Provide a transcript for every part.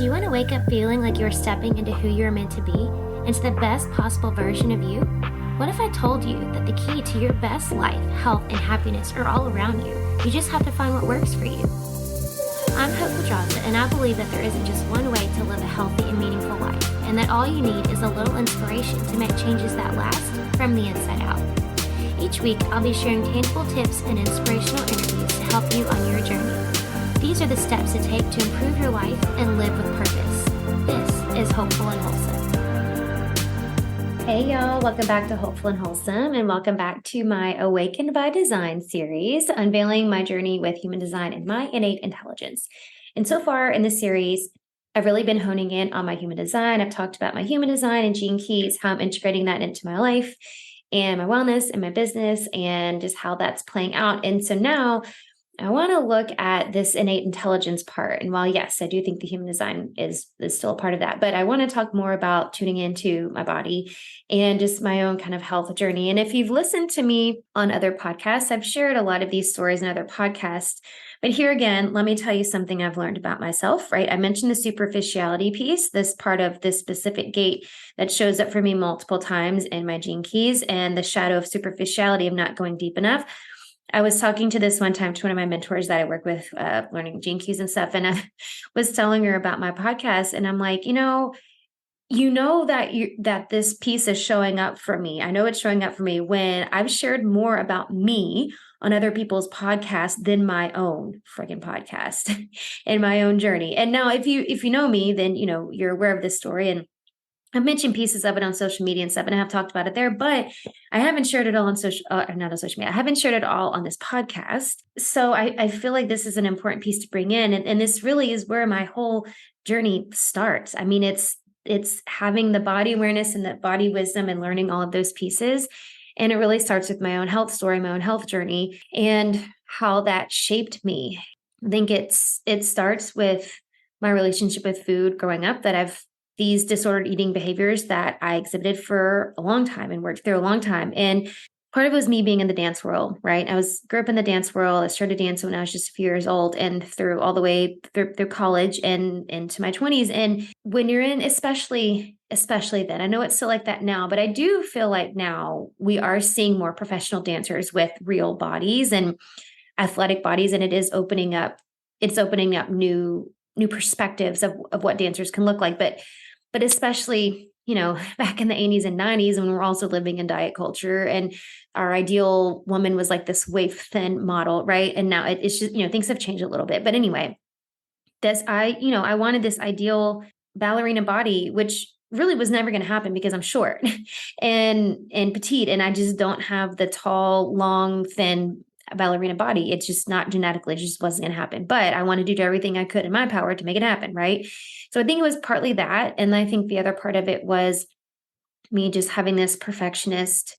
Do you want to wake up feeling like you're stepping into who you're meant to be, into the best possible version of you? What if I told you that the key to your best life, health, and happiness are all around you? You just have to find what works for you. I'm Hope Pedraza, and I believe that there isn't just one way to live a healthy and meaningful life, and that all you need is a little inspiration to make changes that last from the inside out. Each week, I'll be sharing tangible tips and inspirational interviews to help you on your journey. These are the steps to take to improve your life and live with purpose. This is Hopeful and Wholesome. Hey y'all, welcome back to Hopeful and Wholesome, and welcome back to my Awakened by Design series, unveiling my journey with human design and my innate intelligence. And so far in this series, I've really been honing in on my human design. I've talked about my human design and gene keys, how I'm integrating that into my life and my wellness and my business, and just how that's playing out. And so now I want to look at this innate intelligence part. And while, yes, I do think the human design is still a part of that, but I want to talk more about tuning into my body and just my own kind of health journey. And if you've listened to me on other podcasts, I've shared a lot of these stories in other podcasts. But here again, let me tell you something I've learned about myself, right? I mentioned the superficiality piece, this part of this specific gate that shows up for me multiple times in my gene keys, and the shadow of superficiality of not going deep enough. I was talking to this one time to one of my mentors that I work with, learning gene keys and stuff. And I was telling her about my podcast. And I'm like, you know that this piece is showing up for me. I know it's showing up for me when I've shared more about me on other people's podcasts than my own freaking podcast and my own journey. And now if you know me, then, you're aware of this story. And I've mentioned pieces of it on social media and stuff, and I have talked about it there, but I haven't shared it all on not on social media. I haven't shared it all on this podcast. So I feel like this is an important piece to bring in. And this really is where my whole journey starts. I mean, it's having the body awareness and the body wisdom and learning all of those pieces. And it really starts with my own health story, my own health journey, and how that shaped me. I think it starts with my relationship with food growing up, that I've these disordered eating behaviors that I exhibited for a long time and worked through a long time. And part of it was me being in the dance world, right? Grew up in the dance world. I started dancing when I was just a few years old, and through all the way through college and into my 20s. And when you're in, especially then, I know it's still like that now, but I do feel like now we are seeing more professional dancers with real bodies and athletic bodies. And it is opening up new perspectives of what dancers can look like. But especially, back in the 80s and 90s, when we're also living in diet culture, and our ideal woman was like this waif thin model, right? And now it's just, things have changed a little bit. But anyway, I wanted this ideal ballerina body, which really was never going to happen because I'm short and petite, and I just don't have the tall, long, thin ballerina body. It's just not genetically, it just wasn't going to happen. But I wanted to do everything I could in my power to make it happen, right? So I think it was partly that. And I think the other part of it was me just having this perfectionist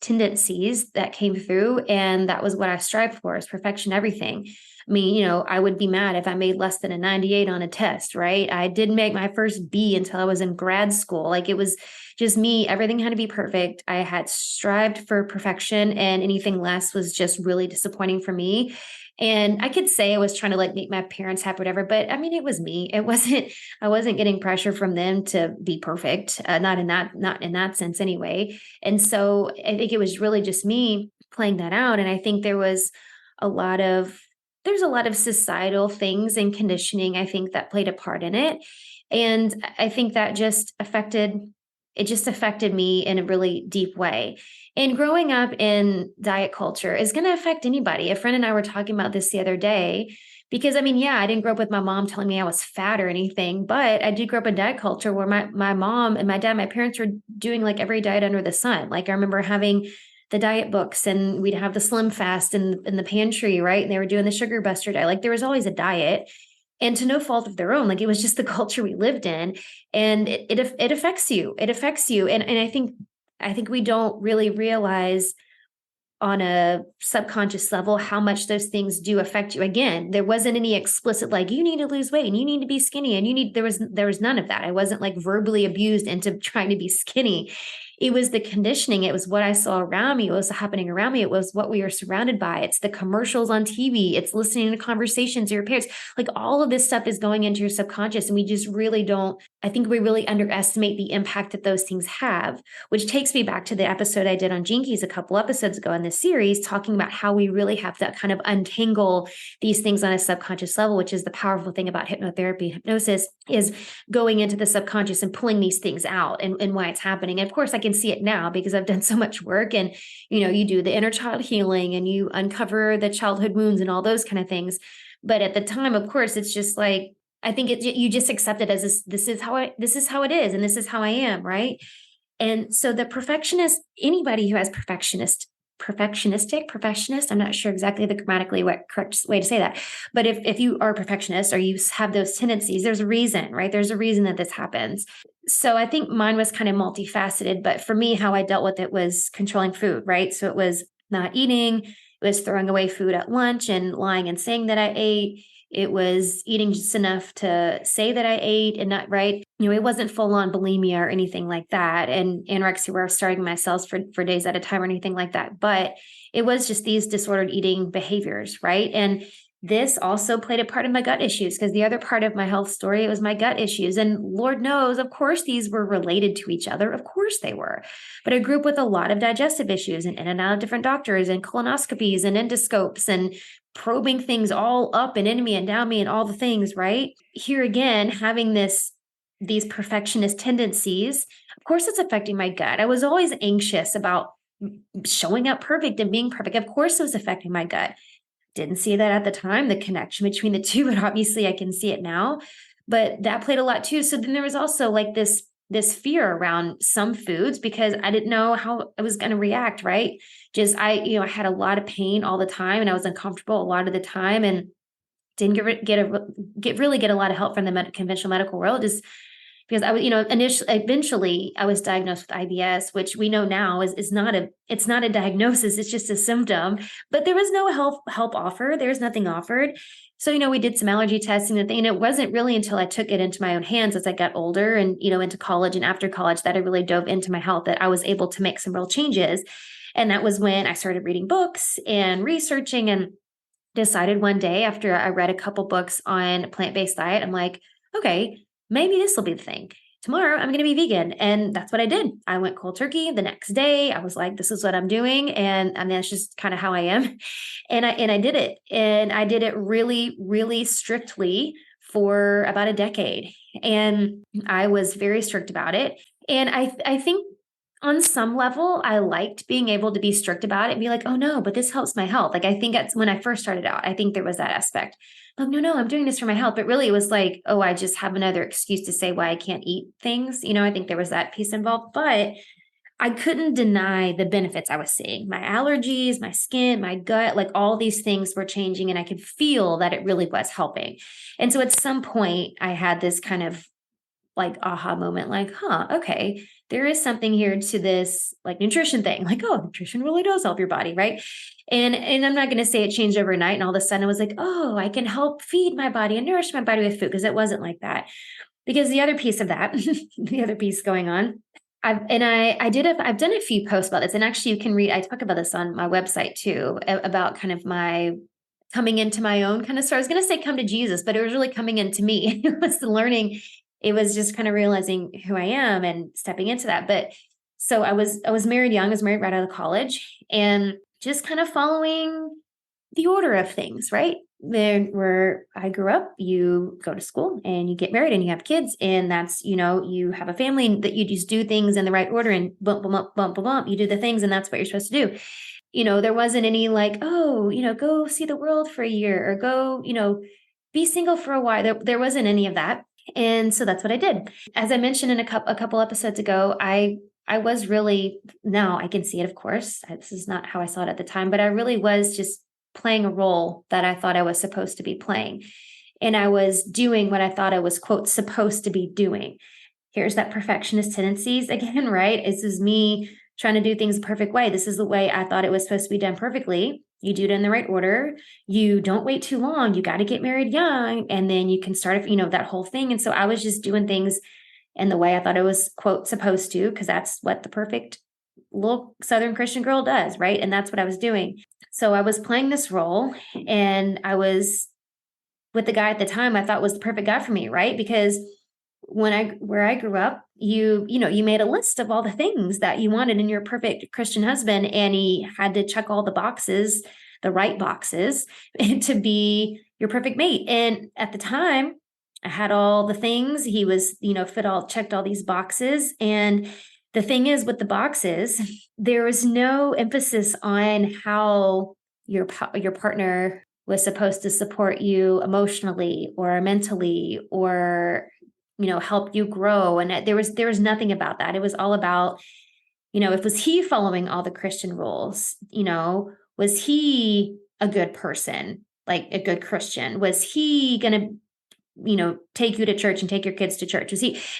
tendencies that came through. And that was what I strived for, is perfection, everything. I mean, I would be mad if I made less than a 98 on a test, right? I didn't make my first B until I was in grad school. Like, it was just me. Everything had to be perfect. I had strived for perfection, and anything less was just really disappointing for me. And I could say I was trying to make my parents happy, whatever, but I mean, it was me. I wasn't getting pressure from them to be perfect. Not in that sense anyway. And so I think it was really just me playing that out. And I think there's a lot of societal things and conditioning, I think, that played a part in it. And I think that just affected me in a really deep way. And growing up in diet culture is going to affect anybody. A friend and I were talking about this the other day, because I didn't grow up with my mom telling me I was fat or anything, but I did grow up in diet culture where my mom and my dad, my parents were doing like every diet under the sun. Like, I remember having the diet books, and we'd have the Slim Fast in the pantry, right? And they were doing the Sugar Buster diet. Like, there was always a diet, and to no fault of their own. Like, it was just the culture we lived in, and it affects you. It affects you. And I think we don't really realize on a subconscious level how much those things do affect you. Again, there wasn't any explicit, like, you need to lose weight and you need to be skinny, and there was none of that. I wasn't like verbally abused into trying to be skinny. It was the conditioning. It was what I saw around me. It was happening around me. It was what we were surrounded by. It's the commercials on TV. It's listening to conversations with your parents. Like all of this stuff is going into your subconscious. And we just really don't, I think we really underestimate the impact that those things have, which takes me back to the episode I did on Gene Keys a couple episodes ago in this series, talking about how we really have to kind of untangle these things on a subconscious level, which is the powerful thing about hypnotherapy, hypnosis, is going into the subconscious and pulling these things out and why it's happening. And of course, I can see it now because I've done so much work, and, you do the inner child healing and you uncover the childhood wounds and all those kind of things. But at the time, of course, it's just like, I think you just accept it as this is how it is. And this is how I am. Right. And so the perfectionist, anybody who has perfectionist, I'm not sure exactly the grammatically correct way to say that, but if you are a perfectionist or you have those tendencies, there's a reason, right? There's a reason that this happens. So I think mine was kind of multifaceted, but for me, how I dealt with it was controlling food, right? So it was not eating, it was throwing away food at lunch and lying and saying that I ate. It was eating just enough to say that I ate and not, right. It wasn't full on bulimia or anything like that. And anorexia where I was starving myself for days at a time or anything like that. But it was just these disordered eating behaviors, right? And this also played a part in my gut issues, because the other part of my health story, it was my gut issues. And Lord knows, of course, these were related to each other. Of course they were. But I grew up with a lot of digestive issues and in and out of different doctors and colonoscopies and endoscopes and probing things all up and in me and down me and all the things, right? Here again, having these perfectionist tendencies, of course, it's affecting my gut. I was always anxious about showing up perfect and being perfect. Of course, it was affecting my gut. Didn't see that at the time, the connection between the two, but obviously I can see it now. But that played a lot too. So then there was also like this fear around some foods because I didn't know how I was going to react, right? Just I had a lot of pain all the time and I was uncomfortable a lot of the time and didn't really get a lot of help from the conventional medical world, just because I was, eventually I was diagnosed with IBS, which we know now is not a diagnosis, it's just a symptom, but there was no help offered. There was nothing offered. So, we did some allergy testing and it wasn't really until I took it into my own hands as I got older and, into college and after college that I really dove into my health, that I was able to make some real changes. And that was when I started reading books and researching and decided one day after I read a couple books on plant-based diet, I'm like, okay, maybe this will be the thing. Tomorrow I'm going to be vegan. And that's what I did. I went cold turkey the next day. I was like, this is what I'm doing. And that's just kind of how I am. And I did it. And I did it really, really strictly for about a decade. And I was very strict about it. And I think on some level, I liked being able to be strict about it and be like, oh no, but this helps my health. Like, I think that's when I first started out, I think there was that aspect. Like, no, I'm doing this for my health. But really it was like, oh, I just have another excuse to say why I can't eat things. I think there was that piece involved, but I couldn't deny the benefits I was seeing. My allergies, my skin, my gut, like all these things were changing and I could feel that it really was helping. And so at some point I had this kind of like aha moment, like, okay, there is something here to this like nutrition thing. Like, oh, nutrition really does help your body, right? And I'm not going to say it changed overnight and all of a sudden I was like, oh, I can help feed my body and nourish my body with food, because it wasn't like that. Because the other piece of that, the other piece going on, I've done a few posts about this, and actually you can read, I talk about this on my website too, about kind of my coming into my own kind of story. I was going to say come to Jesus, but it was really coming into me. It was the learning. It was just kind of realizing who I am and stepping into that. But so I was married young. I was married right out of college and just kind of following the order of things, right? There where I grew up, you go to school and you get married and you have kids, and that's, you have a family, and that you just do things in the right order and bump, bump, bump, bump, bump. You do the things and that's what you're supposed to do. There wasn't any like, oh, go see the world for a year or go, be single for a while. There wasn't any of that. And so that's what I did. As I mentioned in a couple episodes ago, I was really, now I can see it, of course. This is not how I saw it at the time, but I really was just playing a role that I thought I was supposed to be playing. And I was doing what I thought I was, quote, supposed to be doing. Here's that perfectionist tendencies again, right? This is me trying to do things the perfect way. This is the way I thought it was supposed to be done perfectly. You do it in the right order. You don't wait too long. You got to get married young, and then you can start, that whole thing. And so I was just doing things and the way I thought it was, quote, supposed to, because that's what the perfect little Southern Christian girl does, right? And that's what I was doing. So I was playing this role, and I was with the guy at the time I thought was the perfect guy for me, right? Because where I grew up, you made a list of all the things that you wanted in your perfect Christian husband, and he had to check all the boxes, the right boxes, to be your perfect mate. And at the time, I had all the things. He was, checked all these boxes. And the thing is, with the boxes, there was no emphasis on how your partner was supposed to support you emotionally or mentally, or help you grow. And there was nothing about that. It was all about, if was he following all the Christian rules, was he a good person, like a good Christian? Was he going to, take you to church and take your kids to church?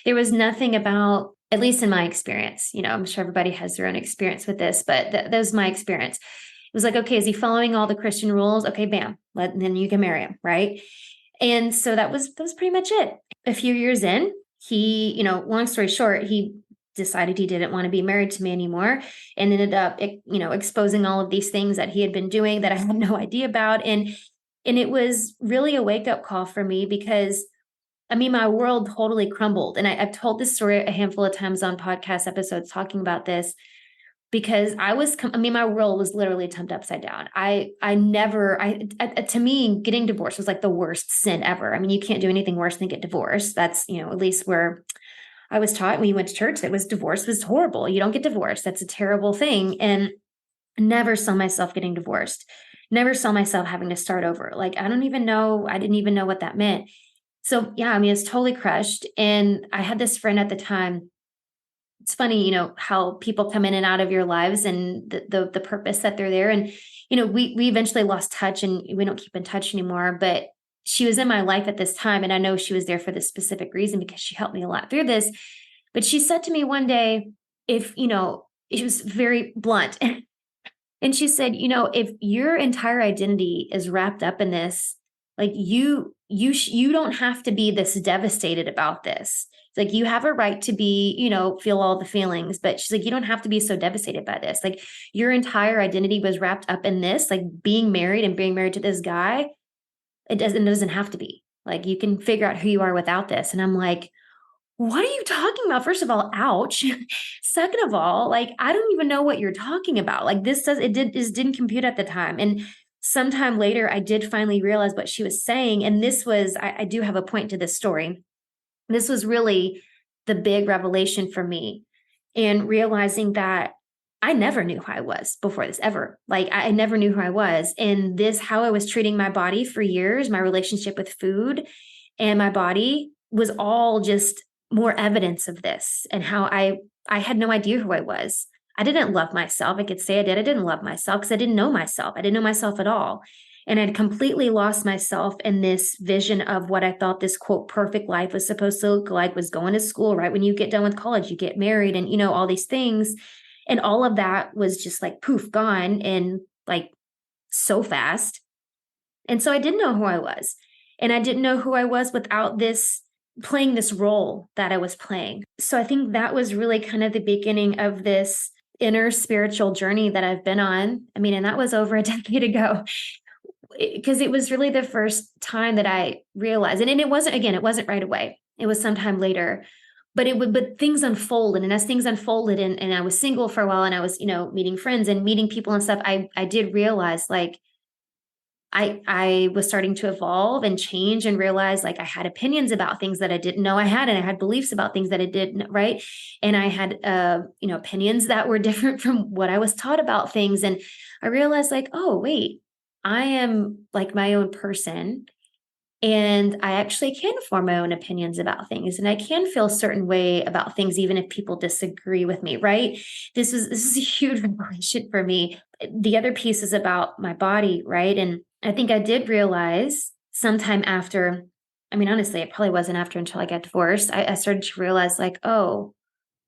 There was nothing about, at least in my experience, I'm sure everybody has their own experience with this, but that was my experience. It was like, okay, is he following all the Christian rules? Okay, bam, then you can marry him, right? And so that was pretty much it. A few years in, he, long story short, he decided he didn't want to be married to me anymore, and ended up, exposing all of these things that he had been doing that I had no idea about. And it was really a wake-up call for me, because my world totally crumbled. And I've told this story a handful of times on podcast episodes talking about this, because my world was literally turned upside down. To me, getting divorced was like the worst sin ever. You can't do anything worse than get divorced. That's, at least where I was taught when you went to church, that was divorce was horrible. You don't get divorced. That's a terrible thing. And never saw myself getting divorced. Never saw myself having to start over. Like, I didn't even know what that meant. So yeah, it's totally crushed. And I had this friend at the time. It's funny, how people come in and out of your lives, and the purpose that they're there. And, we eventually lost touch, and we don't keep in touch anymore, but she was in my life at this time. And I know she was there for this specific reason, because she helped me a lot through this. But she said to me one day, it was very blunt. And she said, if your entire identity is wrapped up in this, like you don't have to be this devastated about this. It's like, you have a right to be, feel all the feelings, but she's like, you don't have to be so devastated by this. Like, your entire identity was wrapped up in this, like being married to this guy. It doesn't have to be. Like, you can figure out who you are without this. And I'm like, what are you talking about? First of all, ouch. Second of all, like, I don't even know what you're talking about. Like, this didn't compute at the time. And sometime later, I did finally realize what she was saying. And this was, I do have a point to this story. This was really the big revelation for me, and realizing that I never knew who I was before this, ever. Like, I never knew who I was. And how I was treating my body for years, my relationship with food and my body, was all just more evidence of this, and how I had no idea who I was. I didn't love myself. I could say I did. I didn't love myself, because I didn't know myself. I didn't know myself at all. And I'd completely lost myself in this vision of what I thought this, quote, perfect life was supposed to look like, was going to school, right? When you get done with college, you get married, and, all these things. And all of that was just like poof, gone, and like so fast. And so I didn't know who I was. And I didn't know who I was without this, playing this role that I was playing. So I think that was really kind of the beginning of this inner spiritual journey that I've been on. And that was over a decade ago, because it was really the first time that I realized, and it wasn't right away. It was sometime later, but things unfolded. And as things unfolded, and I was single for a while, and I was, meeting friends and meeting people and stuff, I did realize, like, I was starting to evolve and change, and realize, like, I had opinions about things that I didn't know I had, and I had beliefs about things that I didn't, right? And I had, opinions that were different from what I was taught about things. And I realized, like, oh, wait, I am like my own person, and I actually can form my own opinions about things, and I can feel a certain way about things, even if people disagree with me, right? This is a huge revelation for me. The other piece is about my body, right? And I think I did realize sometime after, honestly, it probably wasn't after until I got divorced, I started to realize, like, oh,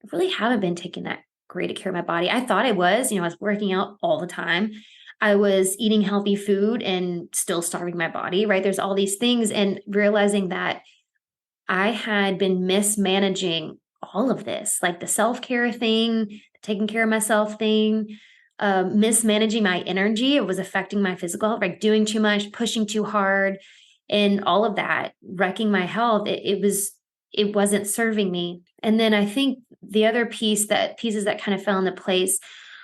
I really haven't been taking that great of care of my body. I thought I was, I was working out all the time. I was eating healthy food and still starving my body, right? There's all these things, and realizing that I had been mismanaging all of this, like the self-care thing, taking care of myself thing, mismanaging my energy. It was affecting my physical health, like doing too much, pushing too hard, and all of that, wrecking my health. It wasn't serving me. And then I think the other pieces that kind of fell into place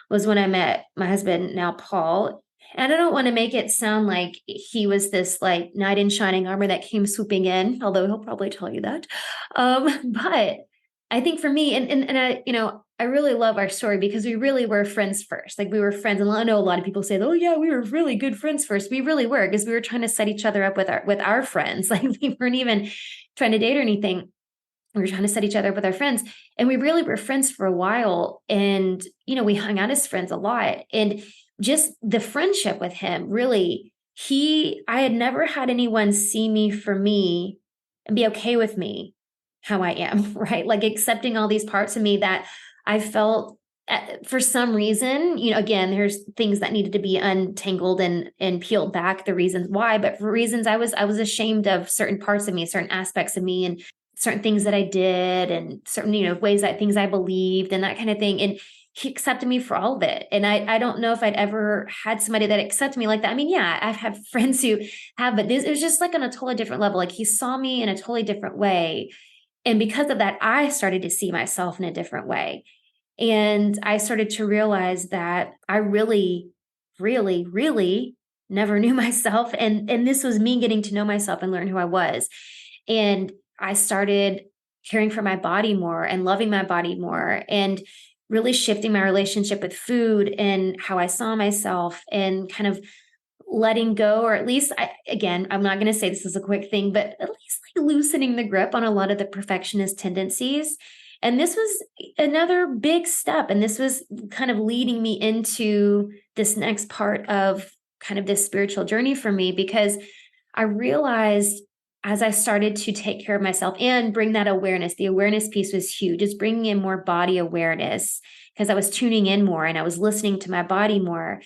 was when I met my husband, now Paul. And I don't want to make it sound like he was this like knight in shining armor that came swooping in, although he'll probably tell you that. But I think for me, and I, I really love our story because we really were friends first. Like we were friends, and I know a lot of people say, "Oh yeah, we were really good friends first." We really were because we were trying to set each other up with our friends. Like we weren't even trying to date or anything. We were trying to set each other up with our friends, and we really were friends for a while. And we hung out as friends a lot, and just the friendship with him, really, I had never had anyone see me for me and be okay with me how I am, right? Like accepting all these parts of me that I felt for some reason, again, there's things that needed to be untangled and peeled back, the reasons why, but for reasons I was ashamed of certain parts of me, certain aspects of me, and certain things that I did, and certain, ways that things I believed and that kind of thing. And he accepted me for all of it. And I don't know if I'd ever had somebody that accepted me like that. I mean, yeah, I've had friends who have, but it was just like on a totally different level. Like he saw me in a totally different way. And because of that, I started to see myself in a different way. And I started to realize that I really, really, really never knew myself. And this was me getting to know myself and learn who I was. And I started caring for my body more and loving my body more, and really shifting my relationship with food and how I saw myself, and kind of letting go, or at least I'm not going to say this is a quick thing, but at least like loosening the grip on a lot of the perfectionist tendencies. And this was another big step. And this was kind of leading me into this next part of kind of this spiritual journey for me, because I realized as I started to take care of myself and bring that awareness, the awareness piece was huge. It's bringing in more body awareness, because I was tuning in more and I was listening to my body more.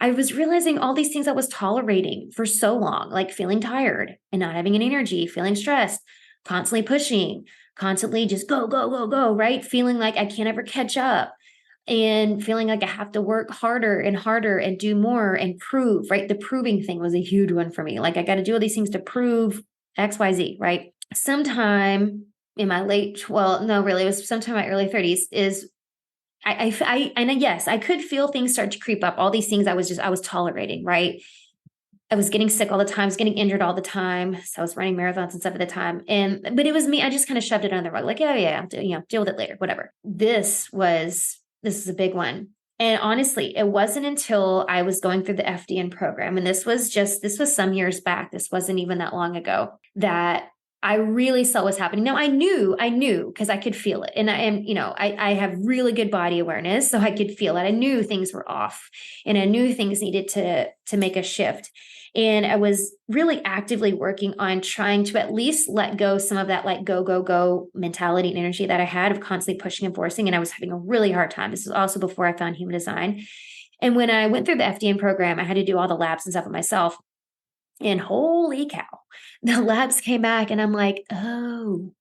I was realizing all these things I was tolerating for so long, like feeling tired and not having any energy, feeling stressed, constantly pushing, constantly just go, go, go, go, right? Feeling like I can't ever catch up, and feeling like I have to work harder and harder and do more and prove, right? The proving thing was a huge one for me. Like I got to do all these things to prove XYZ, right? Sometime in my well, no, really, it was sometime in my early 30s is and yes, I could feel things start to creep up. All these things I was tolerating, right? I was getting sick all the time. I was getting injured all the time. So I was running marathons and stuff at the time. But it was me. I just kind of shoved it under the rug. Like, oh yeah, I'll deal with it later, whatever. This is a big one. And honestly, it wasn't until I was going through the FDN program, and this was some years back. This wasn't even that long ago, that I really saw what's happening. Now I knew because I could feel it. And I am, I have really good body awareness. So I could feel it. I knew things were off, and I knew things needed to make a shift. And I was really actively working on trying to at least let go some of that like go, go, go mentality and energy that I had of constantly pushing and forcing. And I was having a really hard time. This was also before I found human design. And when I went through the FDN program, I had to do all the labs and stuff with myself. And holy cow, the labs came back and I'm like, oh,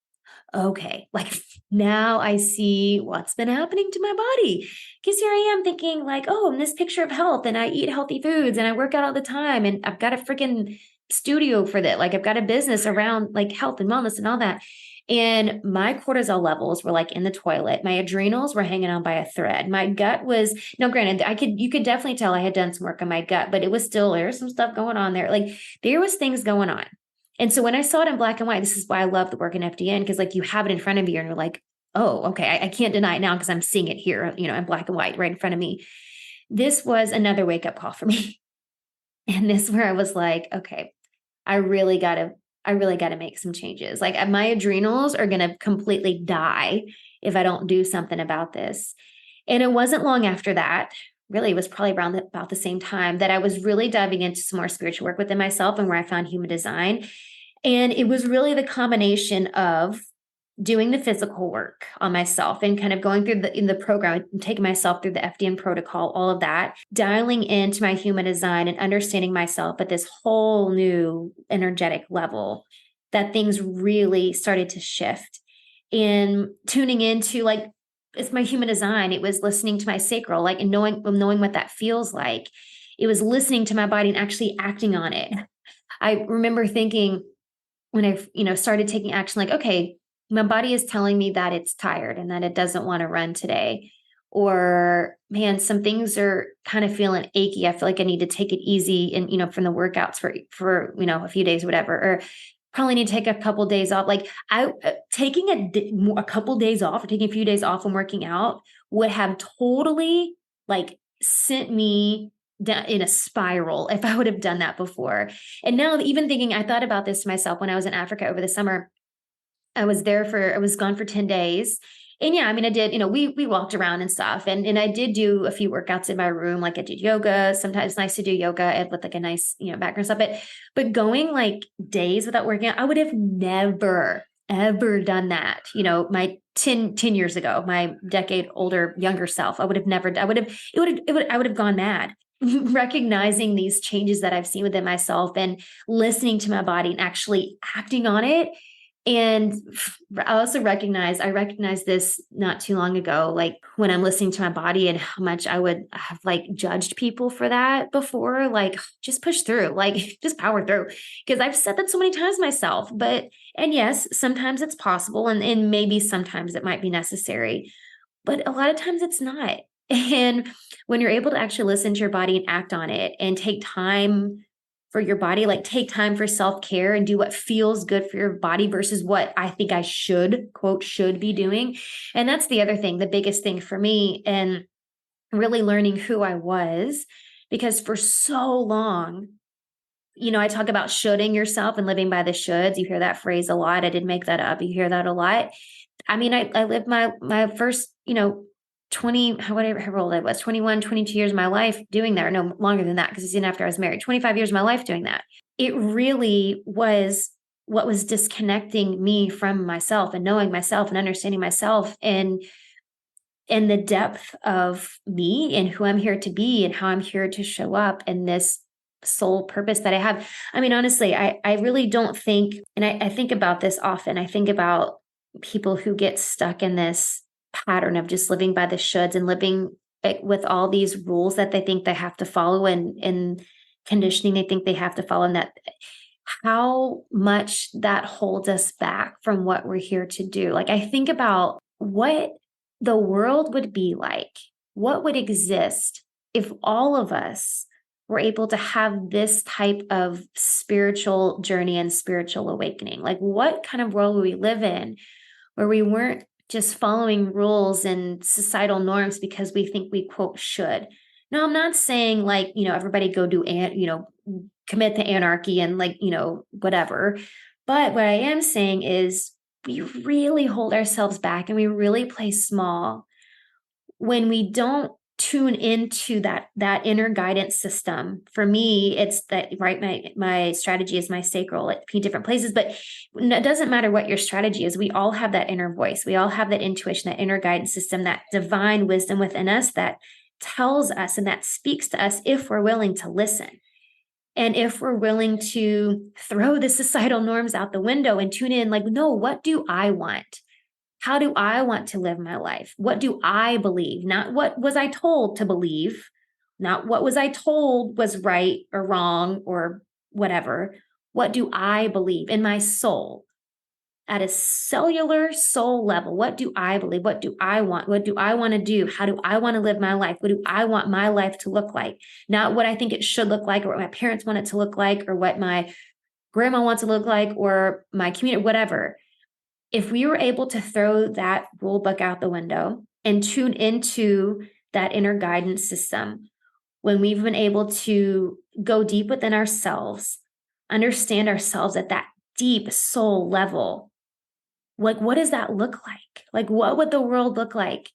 okay, like now I see what's been happening to my body. Because here I am thinking like, oh, I'm this picture of health, and I eat healthy foods and I work out all the time, and I've got a freaking studio for that. Like I've got a business around like health and wellness and all that. And my cortisol levels were like in the toilet. My adrenals were hanging on by a thread. My gut was, now granted, you could definitely tell I had done some work on my gut, but it was still, there was some stuff going on there. Like there was things going on. And so when I saw it in black and white, this is why I love the work in FDN, because like you have it in front of you and you're like, oh, okay, I can't deny it now because I'm seeing it here, in black and white right in front of me. This was another wake up call for me. And this where I was like, okay, I really gotta make some changes. Like my adrenals are gonna completely die if I don't do something about this. And it wasn't long after that, really, it was probably around about the same time, that I was really diving into some more spiritual work within myself, and where I found human design. And it was really the combination of doing the physical work on myself and kind of going through in the program, taking myself through the FDN protocol, all of that, dialing into my human design and understanding myself at this whole new energetic level. that things really started to shift. And tuning into like, it's my human design. It was listening to my sacral, like, and knowing what that feels like. It was listening to my body and actually acting on it. I remember thinking when I, started taking action, like, okay, my body is telling me that it's tired and that it doesn't want to run today. Or man, some things are kind of feeling achy. I feel like I need to take it easy and, from the workouts for, a few days, whatever, or probably need to take a couple days off. Like taking a couple days off or taking a few days off from working out would have totally like sent me down in a spiral if I would have done that before. And now even thinking, I thought about this to myself when I was in Africa over the summer. I was gone for 10 days. And yeah, I mean, I did, we walked around and stuff. And I did do a few workouts in my room. Like I did yoga. Sometimes it's nice to do yoga with like a nice, background stuff. But going like days without working out, I would have never, ever done that. My 10 years ago, my decade older, younger self, I would have gone mad. Recognizing these changes that I've seen within myself and listening to my body and actually acting on it. And I also recognized this not too long ago, like when I'm listening to my body and how much I would have like judged people for that before, like just push through, like just power through. Because I've said that so many times myself, and yes, sometimes it's possible and maybe sometimes it might be necessary, but a lot of times it's not. And when you're able to actually listen to your body and act on it and take time for your body, like take time for self-care and do what feels good for your body versus what I think I should, quote, should be doing. And that's the other thing, the biggest thing for me, and really learning who I was, because for so long, I talk about shoulding yourself and living by the shoulds. You hear that phrase a lot. I didn't make that up. You hear that a lot. I mean, I lived my first, 20, however old I was, 21, 22 years of my life doing that, or no longer than that, because it's even after I was married, 25 years of my life doing that. It really was what was disconnecting me from myself and knowing myself and understanding myself and the depth of me and who I'm here to be and how I'm here to show up in this soul purpose that I have. I mean, honestly, I really don't think, and I think about this often. I think about people who get stuck in this pattern of just living by the shoulds and living with all these rules that they think they have to follow and conditioning they think they have to follow, and that how much that holds us back from what we're here to do. Like I think about what the world would be like, what would exist if all of us were able to have this type of spiritual journey and spiritual awakening. Like what kind of world would we live in where we weren't just following rules and societal norms because we think we, quote, should. No, I'm not saying like, everybody go do, commit to anarchy and like, whatever. But what I am saying is we really hold ourselves back and we really play small when we don't tune into that inner guidance system. For me, it's that, right? My strategy is my sacral at a few different places, but it doesn't matter what your strategy is. We all have that inner voice. We all have that intuition, that inner guidance system, that divine wisdom within us that tells us and that speaks to us if we're willing to listen. And if we're willing to throw the societal norms out the window and tune in, like, no, what do I want? How do I want to live my life? What do I believe? Not what was I told to believe, not what was I told was right or wrong or whatever. What do I believe in my soul? At a cellular soul level, what do I believe? What do I want? What do I want to do? How do I want to live my life? What do I want my life to look like? Not what I think it should look like or what my parents want it to look like or what my grandma wants to look like or my community, whatever. If we were able to throw that rule book out the window and tune into that inner guidance system, when we've been able to go deep within ourselves, understand ourselves at that deep soul level, like, what does that look like? Like, what would the world look like?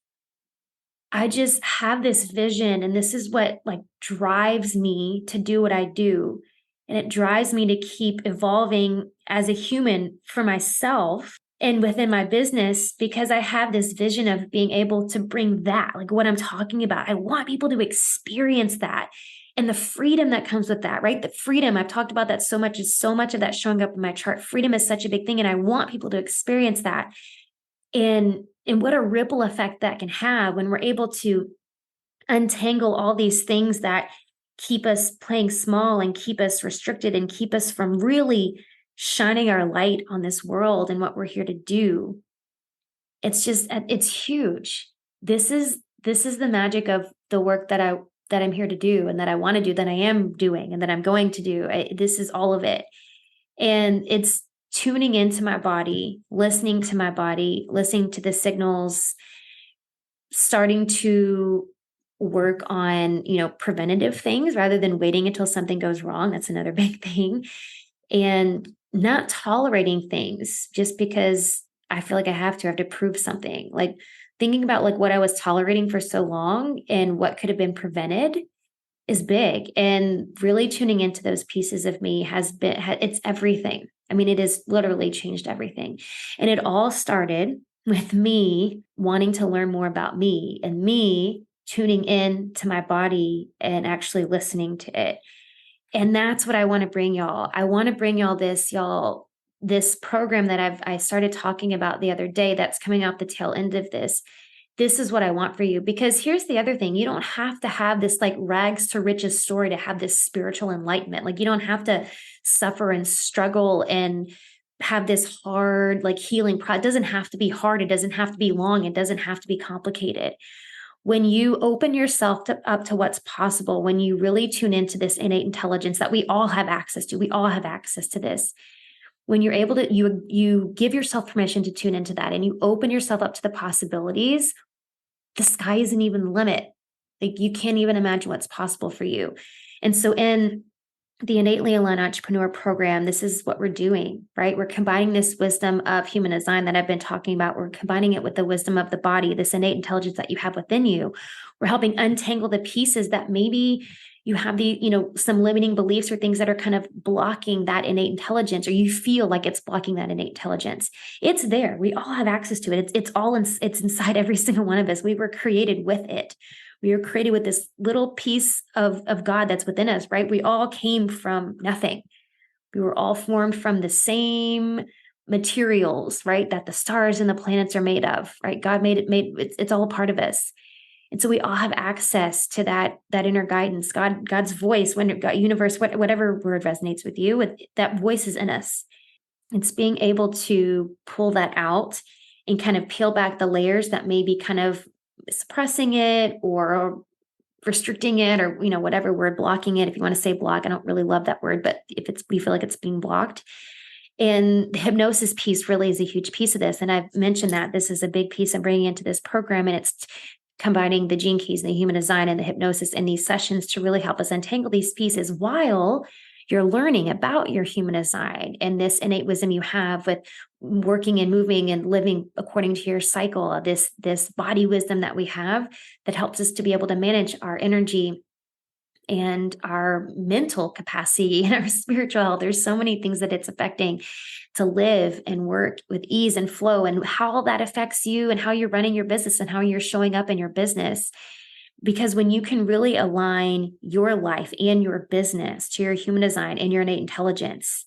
I just have this vision, and this is what like drives me to do what I do. And it drives me to keep evolving as a human for myself and within my business, because I have this vision of being able to bring that, like what I'm talking about. I want people to experience that And the freedom that comes with that, right? The freedom, I've talked about that so much, is so much of that showing up in my chart. Freedom is such a big thing. And I want people to experience that. And what a ripple effect that can have when we're able to untangle all these things that keep us playing small and keep us restricted and keep us from really shining our light on this world and what we're here to do. It's huge. This is the magic of the work that I'm here to do and that I want to do, that I am doing and that I'm going to do. This is all of it. And it's tuning into my body, listening to my body, listening to the signals, starting to work on, preventative things rather than waiting until something goes wrong. That's another big thing. And not tolerating things just because I feel like I have to prove something. Like thinking about like what I was tolerating for so long and what could have been prevented is big. And really tuning into those pieces of me it's everything. I mean, it has literally changed everything. And it all started with me wanting to learn more about me and me tuning in to my body and actually listening to it. And that's what I want to bring y'all. I want to bring y'all this program that I started talking about the other day that's coming off the tail end of this. This is what I want for you. Because here's the other thing. You don't have to have this like rags to riches story to have this spiritual enlightenment. Like you don't have to suffer and struggle and have this hard like healing process. It doesn't have to be hard. It doesn't have to be long. It doesn't have to be complicated. When you open yourself up to what's possible, when you really tune into this innate intelligence that we all have access to, we all have access to this. When you're able to, you give yourself permission to tune into that and you open yourself up to the possibilities, the sky isn't even the limit. Like you can't even imagine what's possible for you. And so in the Innately Aligned Entrepreneur Program, this is what we're doing, right? We're combining this wisdom of human design that I've been talking about. We're combining it with the wisdom of the body, this innate intelligence that you have within you. We're helping untangle the pieces that maybe you have some limiting beliefs or things that are kind of blocking that innate intelligence, or you feel like it's blocking that innate intelligence. It's there. We all have access to it. It's inside every single one of us. We were created with it. We were created with this little piece of God that's within us, right? We all came from nothing. We were all formed from the same materials, right? That the stars and the planets are made of, right? God it's all a part of us. And so we all have access to that inner guidance, God's voice, universe, whatever word resonates with you, that voice is in us. It's being able to pull that out and kind of peel back the layers that may be kind of suppressing it or restricting it, or, whatever word, blocking it. If you want to say block, I don't really love that word, but we feel like it's being blocked. And the hypnosis piece really is a huge piece of this. And I've mentioned that this is a big piece I'm bringing into this program, and it's combining the gene keys and the human design and the hypnosis in these sessions to really help us untangle these pieces while you're learning about your human design and this innate wisdom you have with working and moving and living according to your cycle, this body wisdom that we have that helps us to be able to manage our energy and our mental capacity and our spiritual health. There's so many things that it's affecting to live and work with ease and flow, and how that affects you and how you're running your business and how you're showing up in your business. Because when you can really align your life and your business to your human design and your innate intelligence,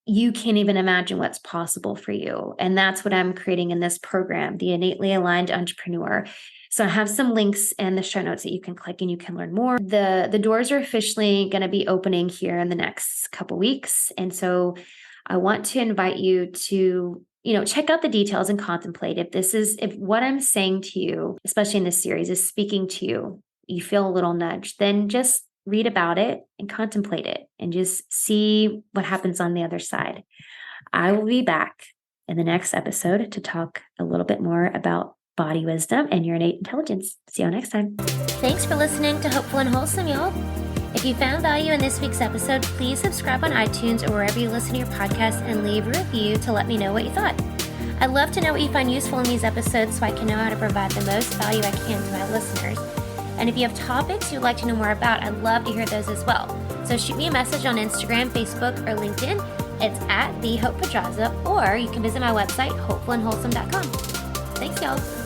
you can't even imagine what's possible for you. And that's what I'm creating in this program, the Innately Aligned Entrepreneur. So I have some links in the show notes that you can click and you can learn more. The doors are officially going to be opening here in the next couple weeks. And so I want to invite you to check out the details and contemplate if what I'm saying to you, especially in this series, is speaking to you, you feel a little nudge, then just read about it and contemplate it and just see what happens on the other side. I will be back in the next episode to talk a little bit more about body wisdom and your innate intelligence. See you next time. Thanks for listening to Hopeful and Wholesome, y'all. If you found value in this week's episode, please subscribe on iTunes or wherever you listen to your podcast and leave a review to let me know what you thought. I'd love to know what you find useful in these episodes so I can know how to provide the most value I can to my listeners. And if you have topics you'd like to know more about, I'd love to hear those as well. So shoot me a message on Instagram, Facebook, or LinkedIn. It's @TheHopePedraza, or you can visit my website, hopefulandwholesome.com. Thanks, y'all.